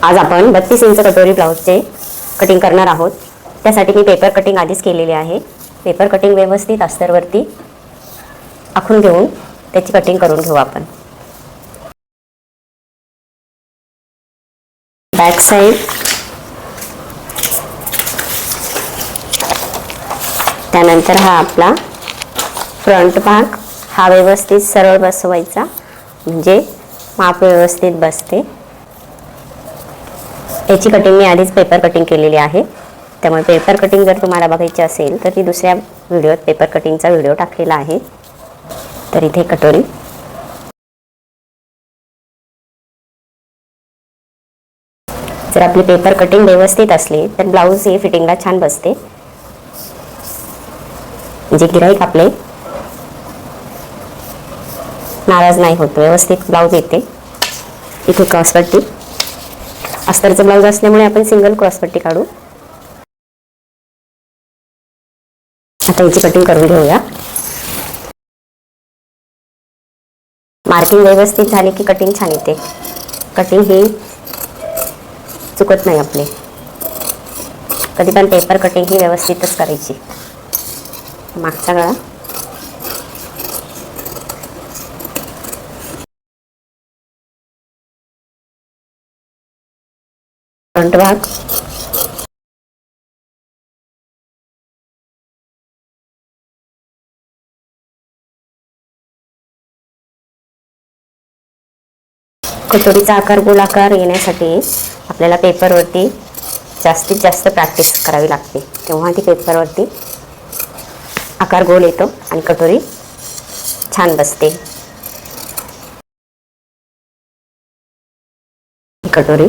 आज आपण 32 इंच कटोरी ब्लाउजचे कटिंग करणार आहोत। त्यासाठी मी पेपर कटिंग आधीच केलेली आहे। पेपर कटिंग व्यवस्थित अस्तरवरती आखून घेऊन त्याची कटिंग करून घेऊ आपण। बॅक साइड, त्यानंतर हा आपला फ्रंट भाग, हा व्यवस्थित सरळ बसवायचा म्हणजे माप व्यवस्थित बसते। याची कटिंग मी आधीच पेपर कटिंग केलेली आहे, त्यामुळे पेपर कटिंग जर तुम्हाला बघायची असेल तर ती दुसऱ्या व्हिडिओत पेपर कटिंगचा व्हिडिओ टाकलेला आहे। तर इथे कटोरी जर आपली पेपर कटिंग व्यवस्थित असली तर ब्लाउज ही फिटिंगला छान बसते। जे गिराईक आपले नाराज नाही होत, व्यवस्थित ब्लाउज येते। इथे क्रॉसपट्टी, अस्तरचा ब्लाउज असल्यामुळे आपण सिंगल क्रॉसपट्टी काढू। आता याची कटिंग करून घेऊया। मार्किंग व्यवस्थित झाली की कटिंग छान येते। कटिंग ही चुकत नाही आपली। कधी पण पेपर कटिंग ही व्यवस्थितच करायची। मागचा गळा, फ्रंट भाग, कटोरीचा आकार गोलाकार येण्यासाठी आपल्याला पेपरवरती जास्तीत जास्त प्रॅक्टिस करावी लागते, तेव्हा ती पेपरवरती आकार गोल येतो आणि कटोरी छान बसते। कटोरी,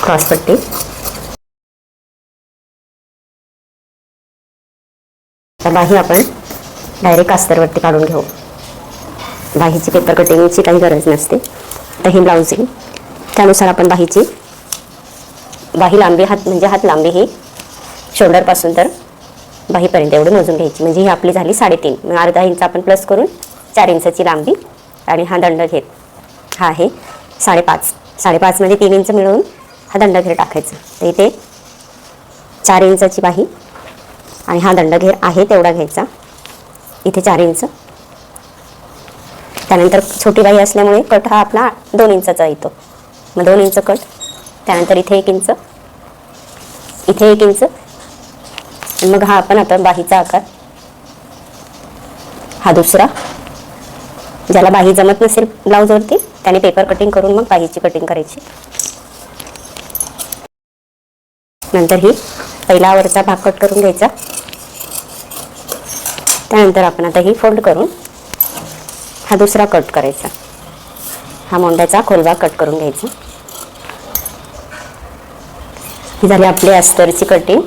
क्रॉसपट्टी, बाही आपण डायरेक्ट अस्तरवरती काढून घेऊ। बाहीची पेपर कटिंगची काही गरज नसते। तर ही ब्लाउज आहे, त्यानुसार आपण बाही लांबी, हात म्हणजे हात लांबी ही शोल्डरपासून तर बाहीपर्यंत एवढी मोजून घ्यायची। म्हणजे ही आपली झाली 3.5, मग अर्धा इंच आपण प्लस करून 4 इंचाची लांबी। आणि हा दंडघेर हा आहे 5.5, 5.5 मध्ये 3 इंच मिळवून हा दंडघेर टाकायचा। तर इथे 4 इंचाची बाही आणि हा दंडघेर आहे तेवढा घ्यायचा, इथे 4 इंच। त्यानंतर छोटी बाही असल्यामुळे कट हा आपला 2 इंचाचा येतो, मग 2 इंच कट। त्यानंतर इथे 1 इंच, इथे 1 इंच, मग हा आपण आता बाहीचा आकार, हा दुसरा। ज्याला बाही जमत नसेल ब्लाउजवरती त्याने पेपर कटिंग करून मग बाहीची कटिंग करायची। नंतर ही पहिला वरचा भाग कट करून घ्यायचा। त्यानंतर आपण आता ही फोल्ड करून हा दुसरा कट करायचा। हा मोंड्याचा खोलवा कट करून घ्यायचा। ही झाली आपली अस्तरची कटिंग।